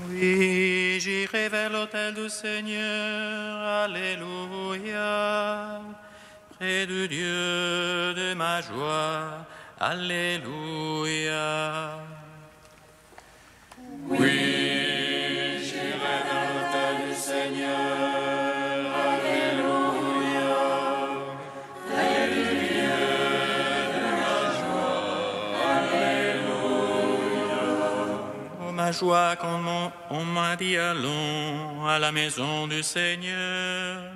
Oui, j'irai vers l'autel du Seigneur, Alléluia, près du Dieu de ma joie, Alléluia. Oui, j'irai vers l'autel du Seigneur, Alléluia, près du Dieu de ma joie, Alléluia. Oh, ma joie, quand on m'a dit allons à la maison du Seigneur.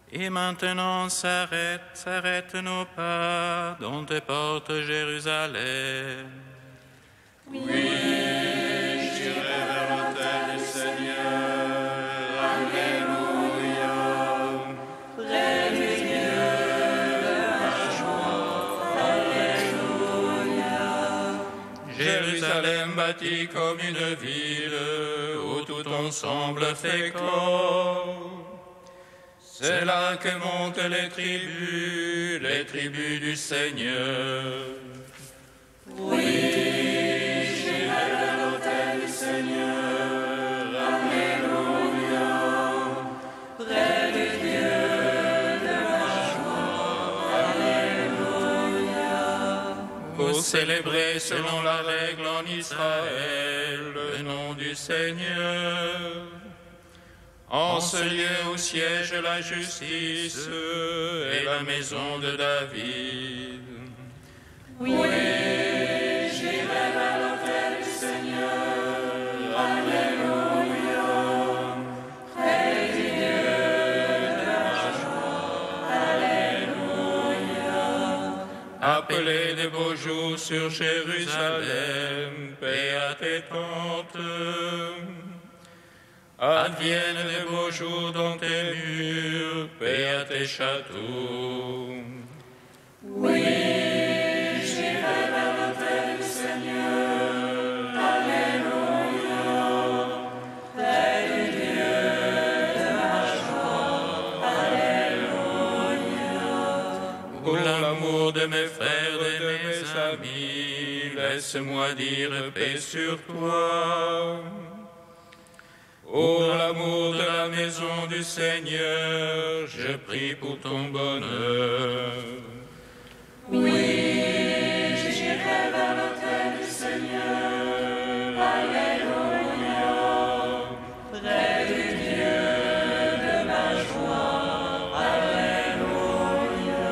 Et maintenant s'arrête nos pas dans tes portes, Jérusalem. Oui, j'irai vers l'autel du Seigneur, Alléluia, près du Dieu de ma joie, Alléluia. Jérusalem bâtie comme une ville où tout ensemble fait corps. C'est là que montent les tribus du Seigneur. Oui, j'irai vers l'autel du Seigneur, Alléluia, près du Dieu de ma joie, Alléluia. Pour célébrer selon la règle en Israël le nom du Seigneur. En ce lieu où siège la justice et la maison de David. Oui, j'irai vers l'autel du Seigneur, Alléluia, près du Dieu de ma joie, Alléluia. Appelez de beaux jours sur Jérusalem, paix à tes tentes. Adviennent de beaux jours dans tes murs, paix à tes châteaux. Oui, j'irai vers l'autel du Seigneur, Alléluia, près du Dieu de ma joie, Alléluia. Pour l'amour de mes frères et de mes amis, laisse-moi dire paix sur toi. Pour l'amour de la maison du Seigneur, je prie pour ton bonheur. Oui, j'irai vers l'autel du Seigneur, Alléluia, près du Dieu de ma joie, Alléluia.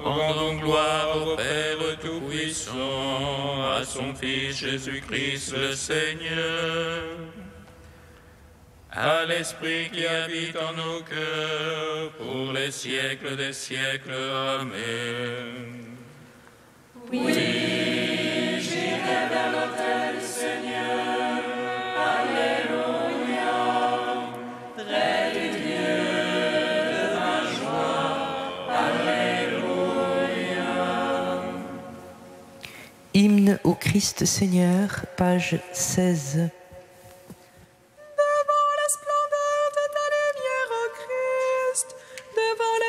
Rendons gloire au Père Tout-Puissant, à son Fils Jésus-Christ le Seigneur, à l'Esprit qui habite en nos cœurs, pour les siècles des siècles. Amen. Oui, j'irai vers l'autel du Seigneur, Alléluia, près du Dieu de ma joie, Alléluia. Hymne au Christ Seigneur, page 16.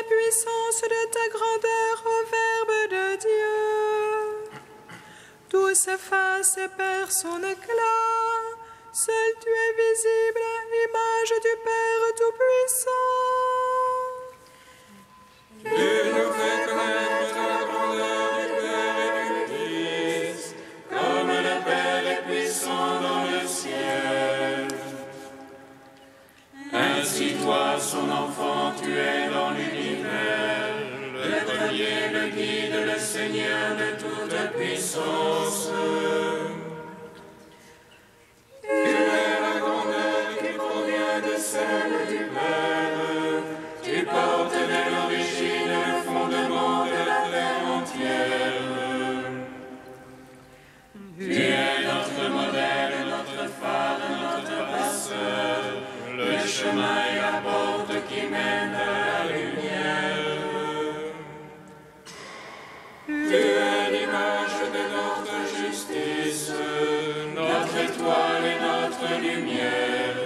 Puissance de ta grandeur, ô Verbe de Dieu. Tout s'efface et perd son éclat. Seul tu es visible, image du Père Tout-Puissant. Tu nous fais connaître la grandeur du Père et du Fils, comme le Père est puissant dans le ciel. Ainsi toi, son enfant, tu es dans l'univers, le premier, le guide, le Seigneur de toute puissance. Tu es la grandeur qui provient de celle du Père, tu portes dès l'origine le fondement de la terre entière. Tu es notre modèle, notre phare, notre passeur, le chemin et la porte qui mènent à la lumière. Tu es l'image de notre justice, notre étoile et notre lumière.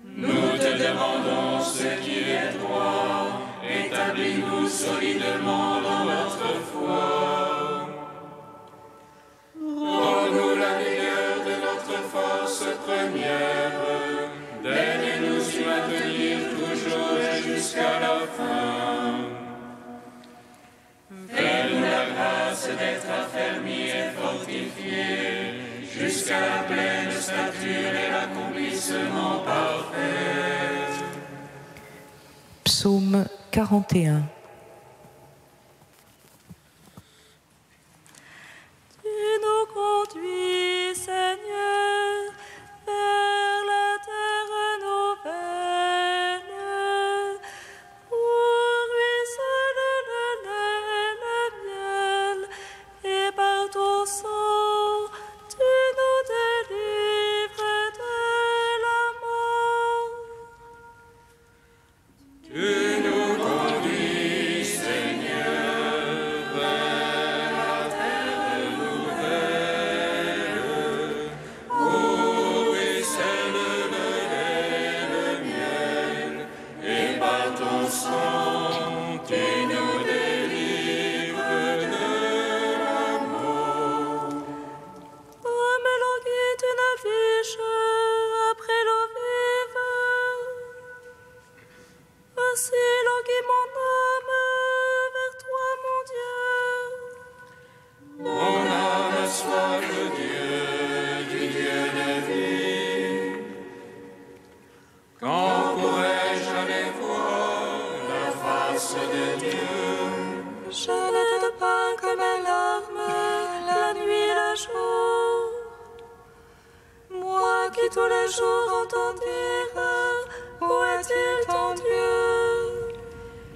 Nous te demandons ce qui est droit, établis-nous solidement dans notre foi. Rends-nous la vérité faim. Fais-nous la grâce d'être affermis et fortifiés jusqu'à la pleine stature et l'accomplissement parfait. Psaume 41. Tu nous conduis, Seigneur, vers la terre nouvelle, où ruisselle le lait et le miel, et par ton sang, tu nous délivres de la mort. Tu nous conduis, Seigneur, vers la terre nouvelle, où ruisselle le lait et le miel, et par ton sang, tu nous délivres de la mort. Comme l'eau quitte une fiche après l'eau vive, ainsi l'eau guide mon âme vers toi, mon Dieu. Mon âme a soif de Dieu, du Dieu de vie. Quand pourrais-je aller voir la face de Dieu? Je ne te pas comme un larme, la nuit, le jour. Moi qui tous les jours entends dire, où est-il ton Dieu?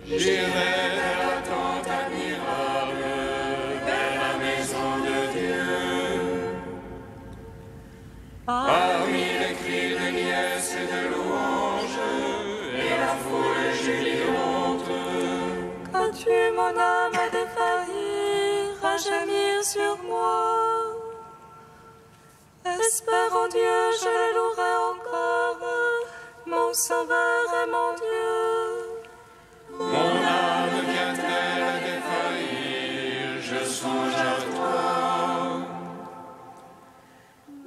J'irai vers la tente admirable, vers la maison de Dieu. Parmi les cris de liesse et de louange, et la foule jubilante, Qu'as-tu mon âme à défaillir, à gémir sur moi? Espère en Dieu, je le louerai encore, mon sauveur et mon Dieu. mon âme vient-elle à défaillir, je songe à toi.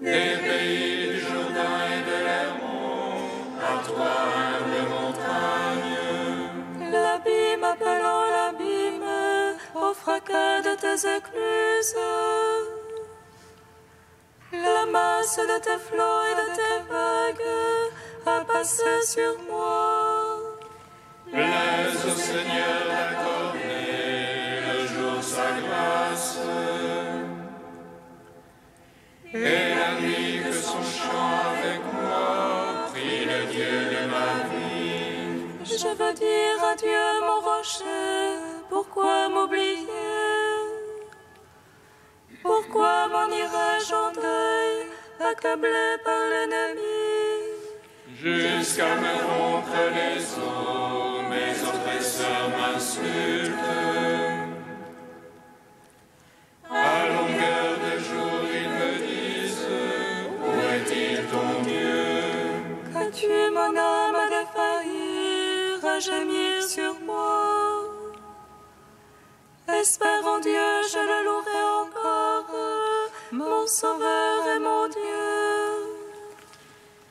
Des pays du Jourdain et de l'Hermon, à toi humble montagne. L'abîme appelant l'abîme, au fracas de tes écluses. La masse de tes flots et de tes vagues a passé sur moi. Plaise au Seigneur d'accorder le jour sa grâce, et la nuit que son chant avec moi prie le Dieu de ma vie. Je veux dire adieu, mon rocher, pourquoi m'oublier? Pourquoi m'en irais-je en deuil, accablé par l'ennemi? Jusqu'à me rompre les os, mes oppresseurs m'insultent. À longueur de jour, ils me disent, où est-il ton Dieu? Qu'as-tu mon âme à défaillir, à gémir sur moi? Espère en Dieu, je le louerai encore, mon sauveur et mon Dieu.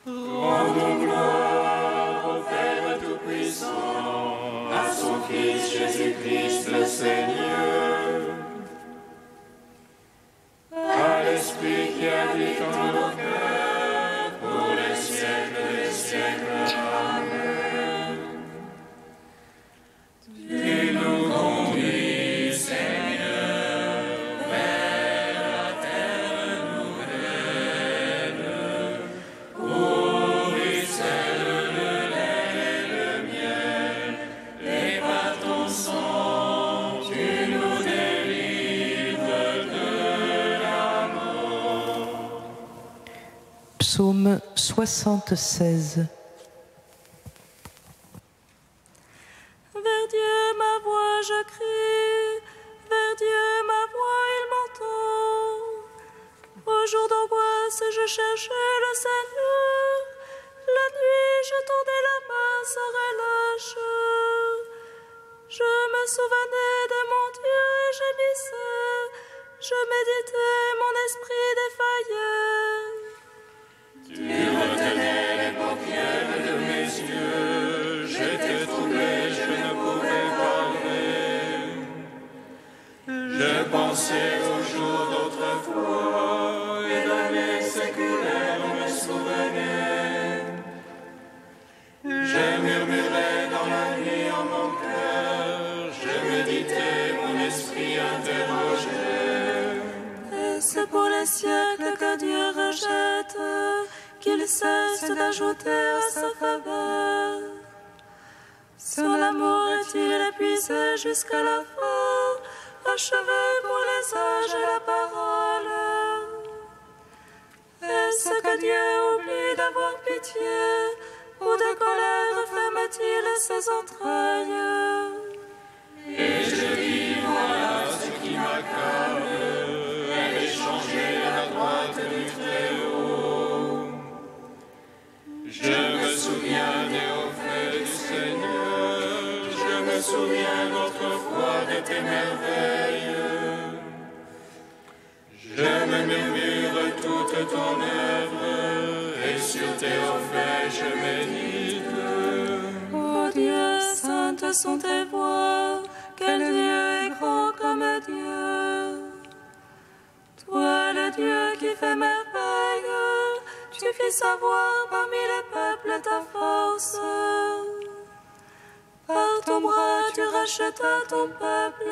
Rendons gloire au Père Tout-Puissant, à son Fils Jésus-Christ le Seigneur, à l'Esprit qui habite en nos cœurs, pour les siècles des siècles. Amen. Tu nous conduis, Seigneur, vers la terre nouvelle, où ruisselle le lait et le miel, et par ton sang, tu nous délivres de la mort. Psaume 76. Vers Dieu ma voix je crie, vers Dieu ma voix il m'entend. Au jour d'angoisse je cherchais le Seigneur, la nuit je tendais la main sans relâche. Je me souvenais de mon Dieu et gémissais, je méditais, mon esprit défaillait. Tu retenais les paupières de mes yeux, j'étais troublé, je ne pouvais pensé aux jours d'autrefois et d'années séculaires me souvenir. Je murmurais dans la nuit en mon cœur, je méditais, mon esprit interrogeait. Et c'est pour les siècles que Dieu rejette, qu'il cesse d'ajouter à sa faveur. Son amour est-il épuisé jusqu'à la fin, achevé pour les âges la parole. Est-ce que Dieu oublie d'avoir pitié, ou de colère ferme-t-il ses entrailles? Et je dis, voilà ce qui m'accable, elle est changée à la droite du Très-Haut. Je me souviens des hauts faits du Seigneur, je me souviens d'autrefois de tes merveilles. Je me murmure toute ton œuvre, et sur tes hauts faits je médite. Ô Dieu, saintes sont tes voies, quel Dieu est grand comme Dieu. Toi, le Dieu qui fait merveille, tu fis savoir parmi les peuples ta force. Par ton bras, tu rachetas ton peuple,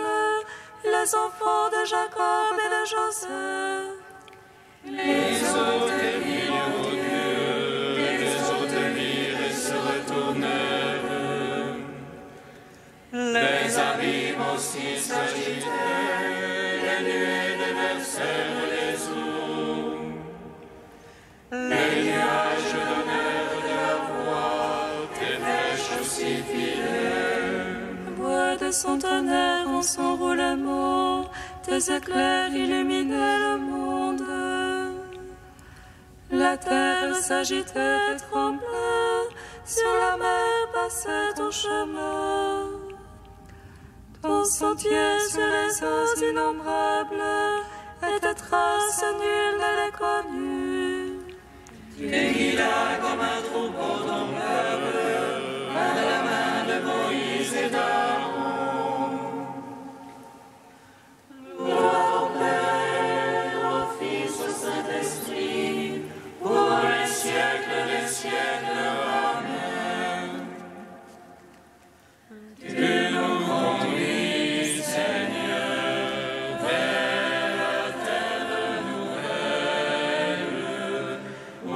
les enfants de Jacob et de Joseph. Les autres émirent, ô Dieu, les autres mirent et se retournèrent. Les abîmes aussi s'agitaient, les nuées déversèrent les eaux. Les nuages donnèrent de la voix, tes flèches aussi filaient. Voix de son tonnerre en son roulement, tes éclairs illuminaient le monde. La terre s'agitait et tremblait, sur la mer passait ton chemin. Ton sentier sur les eaux innombrables, et tes traces nul ne les connut. Tu les guidas comme un troupeau ton peuple, par la main de Moïse et d'Aaron. Gloire au Père, au Fils, au Saint-Esprit, pour les siècles des siècles. Amen. Tu nous conduis, Seigneur, vers la terre nouvelle, où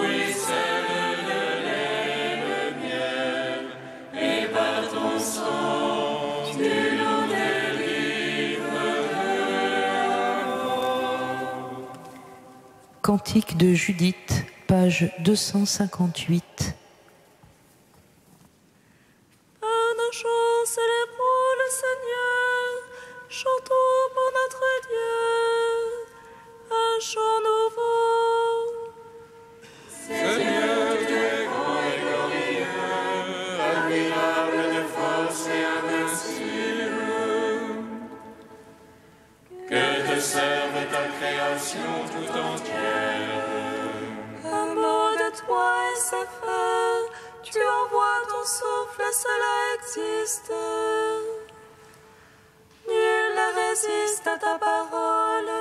ruisselle le lait et le miel, et par ton sang, tu nous délivres. Cantique de Judith, page 258. Par nos chants, célébrons le Seigneur, chantons pour notre Dieu, un chant nouveau. Seigneur, tu es grand et glorieux, admirable de force et invincible. Que te serve ta création tout entière. Un mot de toi et c'est fait, tu envoies ton souffle et cela existe. Nul ne résiste à ta parole.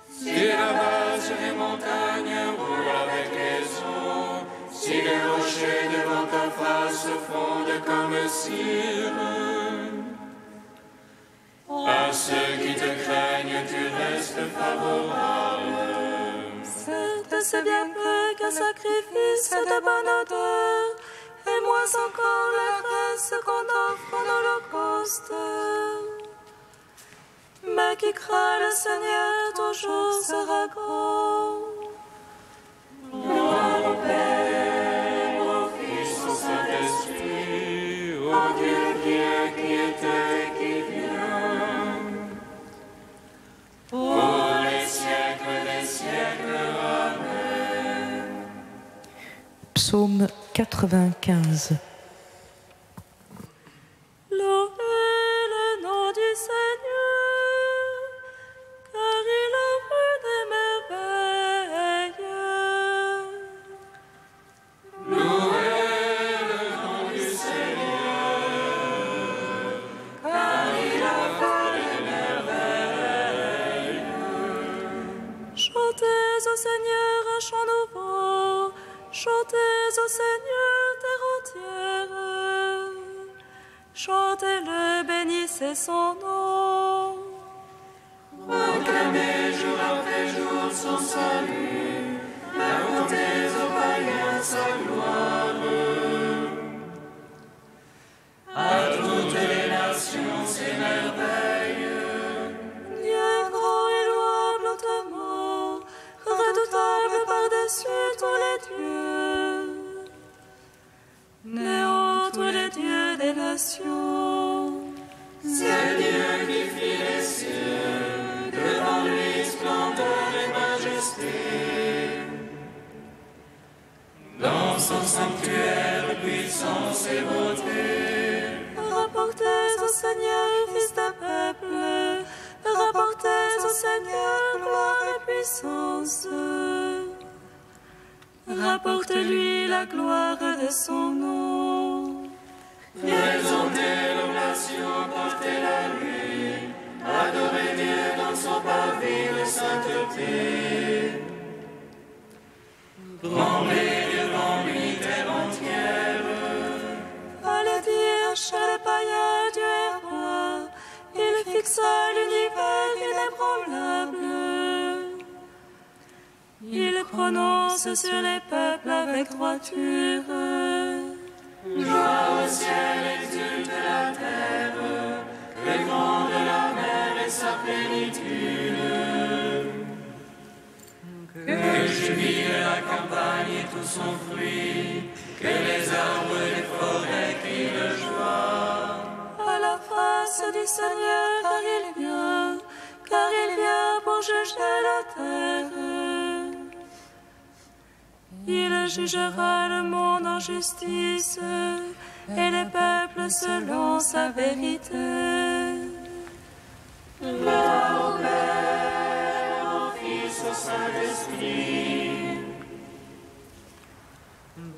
Si la base des montagnes roule avec les eaux, si les rochers devant ta face fondent comme cire, à ceux qui te craignent, tu restes favorable. C'est bien peu qu'un sacrifice de bonne odeur, et moins encore le reste qu'on offre en holocauste. Mais qui craint le Seigneur toujours sera grand. Gloire au Père, au Fils, au Saint-Esprit, au Dieu qui est, qui était et qui vient, pour les siècles des siècles. Amen. Psaume 95. Louez le nom du Seigneur, car il a fait des merveilles. Louez le nom du Seigneur, car il a fait des merveilles. Chantez-le, bénissez son nom. Proclamez jour après jour son salut, racontez aux païens sa gloire. À toutes les nations ses merveilles. Dieu grand et louable hautement, redoutable par-dessus tous les dieux. Néant tous les dieux des nations. C'est Dieu qui fit les cieux, devant lui splendeur et majesté. Dans son sanctuaire, puissance et beauté. Rapportez au Seigneur, fils de peuple, rapportez au Seigneur gloire et puissance. Rapporte-lui la gloire de son nom. Présentez l'oblation, portez-la lui, adorez Dieu dans son parvis de sainteté. Tremblez devant lui, terre entière. Allez dire chez les païens, Dieu est roi, il fixa l'univers inébranlable. Il prononce sur les peuples avec droiture. Joie au ciel, exulte la terre, que grande la mer et sa plénitude. Que jubile la campagne et tout son fruit, que les arbres et les forêts crient de joie. À la face du Seigneur, car il vient pour juger la terre. Il jugera le monde en justice et les peuples selon sa vérité. Gloire au Père, au Fils, au Saint-Esprit,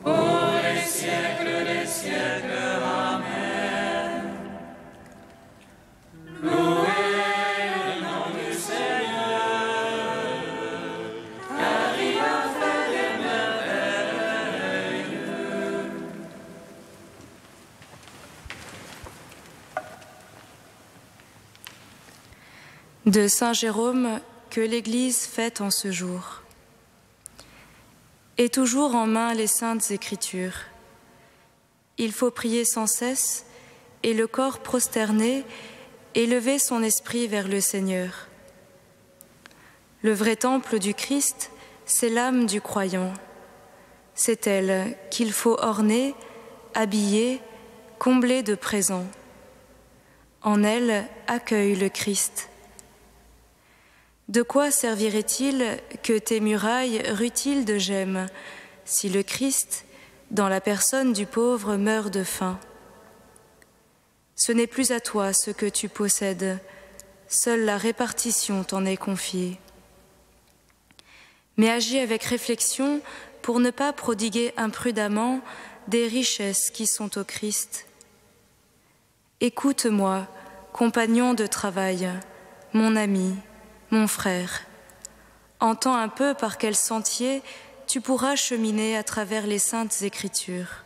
pour les siècles des siècles. Amen. Louez le nom du Seigneur, car il a fait des merveilles. De Saint Jérôme que l'Église fête en ce jour. Et toujours en main les saintes Écritures. Il faut prier sans cesse et le corps prosterné élever son esprit vers le Seigneur. Le vrai temple du Christ, c'est l'âme du croyant. C'est elle qu'il faut orner, habiller, combler de présents. En elle accueille le Christ. De quoi servirait-il que tes murailles rutiles de gemmes, si le Christ, dans la personne du pauvre, meurt de faim? Ce n'est plus à toi ce que tu possèdes, seule la répartition t'en est confiée. Mais agis avec réflexion pour ne pas prodiguer imprudemment des richesses qui sont au Christ. Écoute-moi, compagnon de travail, mon ami, mon frère. Entends un peu par quel sentier tu pourras cheminer à travers les saintes Écritures.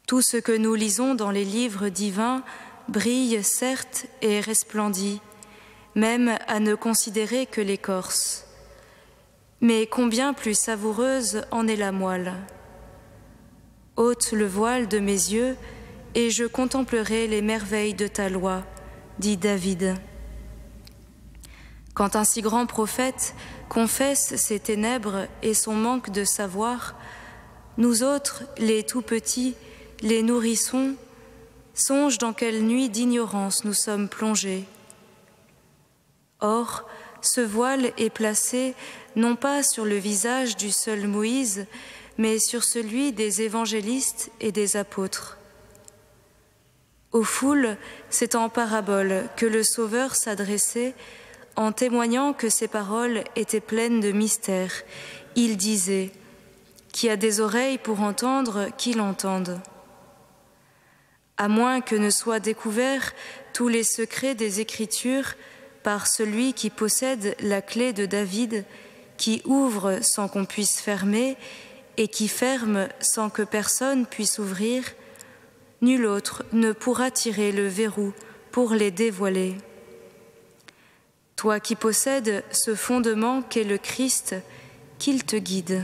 Tout ce que nous lisons dans les livres divins brille certes et resplendit, même à ne considérer que l'écorce. Mais combien plus savoureuse en est la moelle. Ôte le voile de mes yeux, et je contemplerai les merveilles de ta loi, dit David. Quand un si grand prophète confesse ses ténèbres et son manque de savoir, nous autres, les tout-petits, les nourrissons, songe dans quelle nuit d'ignorance nous sommes plongés. Or, ce voile est placé non pas sur le visage du seul Moïse, mais sur celui des évangélistes et des apôtres. Aux foules, c'est en parabole que le Sauveur s'adressait, en témoignant que ses paroles étaient pleines de mystère. Il disait « Qui a des oreilles pour entendre, qu'il entende ». À moins que ne soient découverts tous les secrets des Écritures par celui qui possède la clé de David, qui ouvre sans qu'on puisse fermer et qui ferme sans que personne puisse ouvrir, nul autre ne pourra tirer le verrou pour les dévoiler. Toi qui possèdes ce fondement qu'est le Christ, qu'il te guide.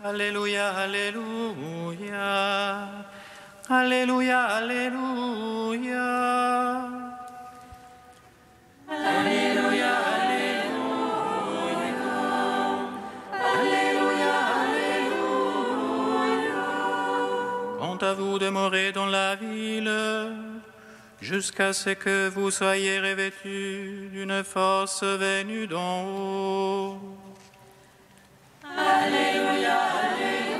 Alléluia, Alléluia, Alléluia, Alléluia. Alléluia, Alléluia, Alléluia, Alléluia. Quant à vous, demeurez dans la ville, jusqu'à ce que vous soyez revêtus d'une force venue d'en haut. Alléluia, Alléluia,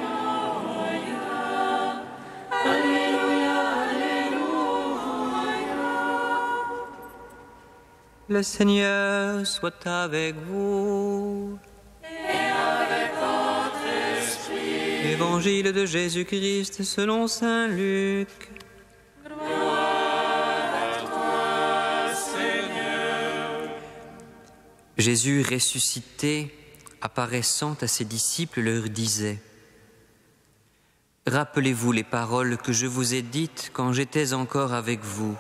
Alléluia, Alléluia. Le Seigneur soit avec vous. Et avec votre esprit. Évangile de Jésus-Christ selon saint Luc. Gloire à toi, Seigneur. Jésus ressuscité, apparaissant à ses disciples, leur disait : Rappelez-vous les paroles que je vous ai dites quand j'étais encore avec vous.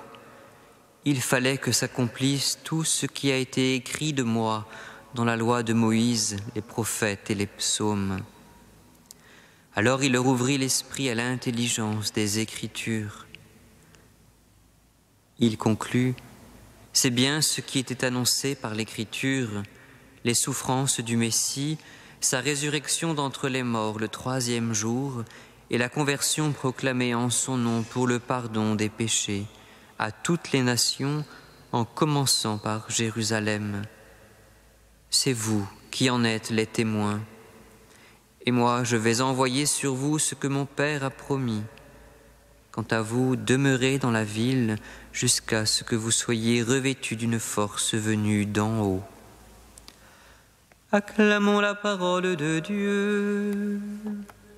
Il fallait que s'accomplisse tout ce qui a été écrit de moi dans la loi de Moïse, les prophètes et les psaumes. Alors il leur ouvrit l'esprit à l'intelligence des Écritures. Il conclut : C'est bien ce qui était annoncé par l'Écriture, les souffrances du Messie, sa résurrection d'entre les morts le 3e jour et la conversion proclamée en son nom pour le pardon des péchés à toutes les nations, en commençant par Jérusalem. C'est vous qui en êtes les témoins. Et moi, je vais envoyer sur vous ce que mon Père a promis. Quant à vous, demeurez dans la ville jusqu'à ce que vous soyez revêtus d'une force venue d'en haut. Acclamons la parole de Dieu.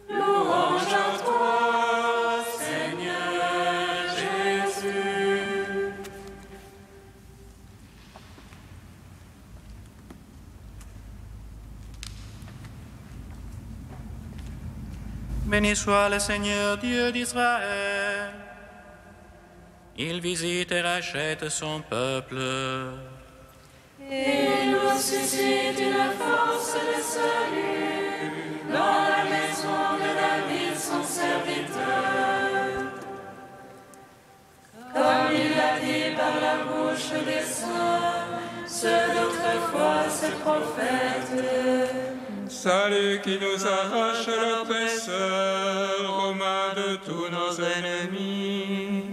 Louange à toi, Seigneur Jésus. Béni soit le Seigneur Dieu d'Israël. Il visite et rachète son peuple. Et nous suscite une force de salut dans la maison de David, son serviteur. Comme il l'a dit par la bouche des saints, ceux d'autrefois, ses prophètes. Salut qui nous arrache l'oppresseur aux mains de tous nos ennemis.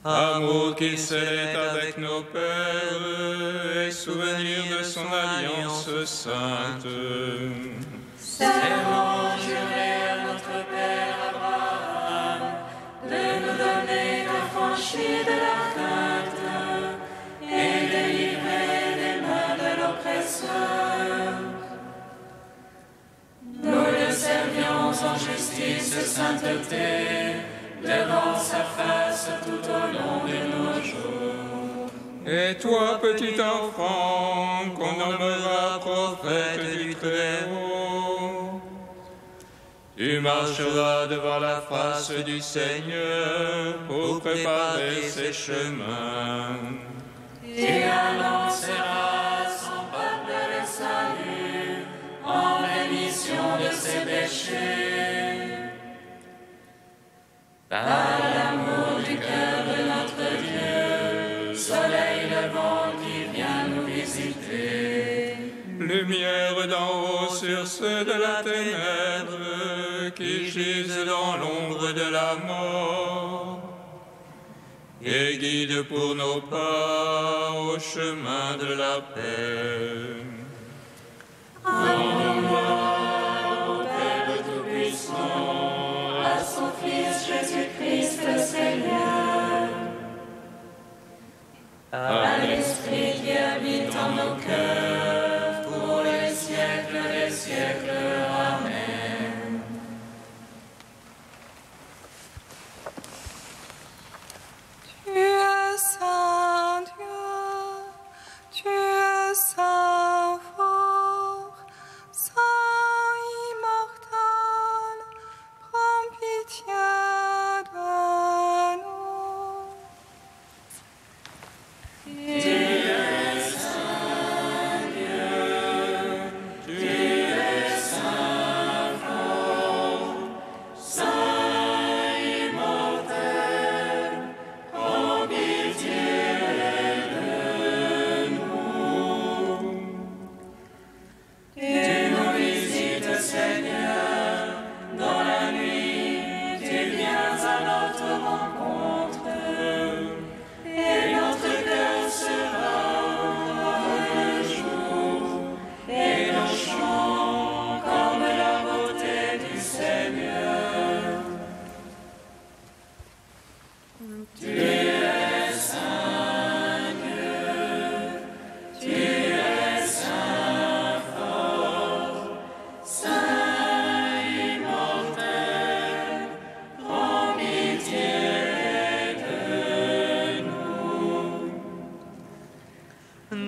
Amour qui scellait avec nos pères et souvenir de son alliance sainte. Serment juré à notre Père Abraham de nous donner l'affranchis de la crainte et délivrer des mains de l'oppresseur. Nous le servions en justice et sainteté devant sa face tout au long de nos jours. Et toi, petit enfant, qu'on nommera prophète du Très-Haut, tu marcheras devant la face du Seigneur pour préparer ses chemins. Tu annonceras son peuple le salut en rémission de ses péchés. Par l'amour du cœur de notre Dieu, soleil levant qui vient nous visiter. Lumière d'en haut sur ceux de la ténèbre qui gisent dans l'ombre de la mort. et guide pour nos pas au chemin de la paix. En gloire au Père Tout-Puissant, à son Fils Jésus-Christ le Seigneur, à l'Esprit qui habite en nos cœurs, pour les siècles des siècles. Amen. Tu es saint Dieu, tu es saint fort, saint immortel, prends pitié de nous. Tu es saint Dieu, tu es saint fort, saint immortel, prends pitié de nous. Tu nous visites, Seigneur, dans la nuit, tu viens à notre rencontre, et notre cœur sera comme le jour, et nos chants comme la beauté du Seigneur. Tu es saint Dieu, tu es saint fort, saint immortel, prends pitié de nous.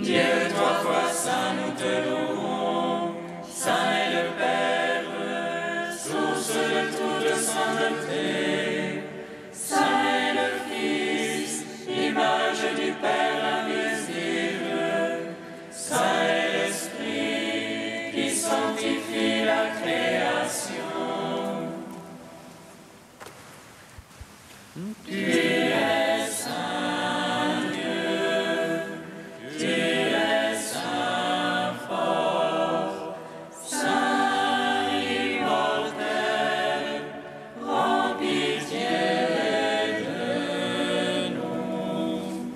Dieu, trois fois saint, nous te louons, saint est le Père, source de toute sainteté, saint est le Fils, image du Père invisible, saint est l'Esprit qui sanctifie la création. Tu es saint Dieu, tu es saint fort, saint immortel, prends pitié de nous.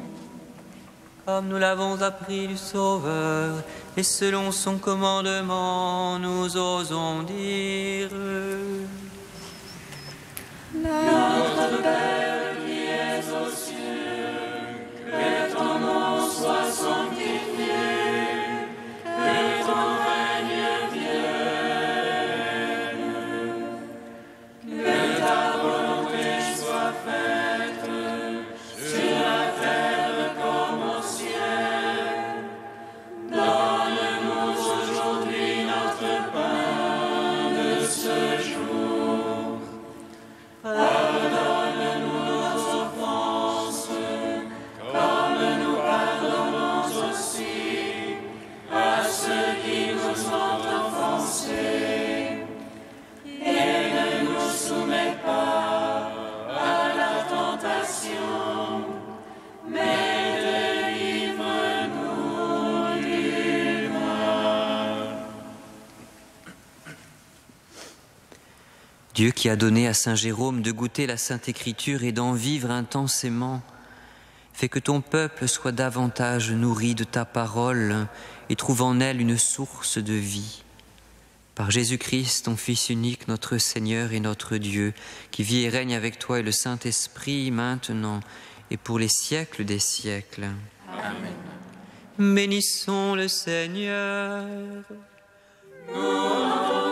Comme nous l'avons appris du Sauveur, et selon son commandement, nous osons dire: Notre Père qui es aux cieux, que ton nom soit sanctifié, que ton règne vienne, que ta volonté soit faite sur la terre comme au ciel. Donne-nous aujourd'hui notre pain de ce jour. Pardonne-nous nos offenses, comme nous pardonnons aussi à ceux qui nous ont offensés. Et ne nous soumets pas à la tentation, mais délivre-nous du mal. Dieu qui a donné à saint Jérôme de goûter la Sainte Écriture et d'en vivre intensément, fais que ton peuple soit davantage nourri de ta parole et trouve en elle une source de vie. Par Jésus-Christ, ton Fils unique, notre Seigneur et notre Dieu, qui vit et règne avec toi et le Saint-Esprit, maintenant et pour les siècles des siècles. Amen. Bénissons le Seigneur. Nous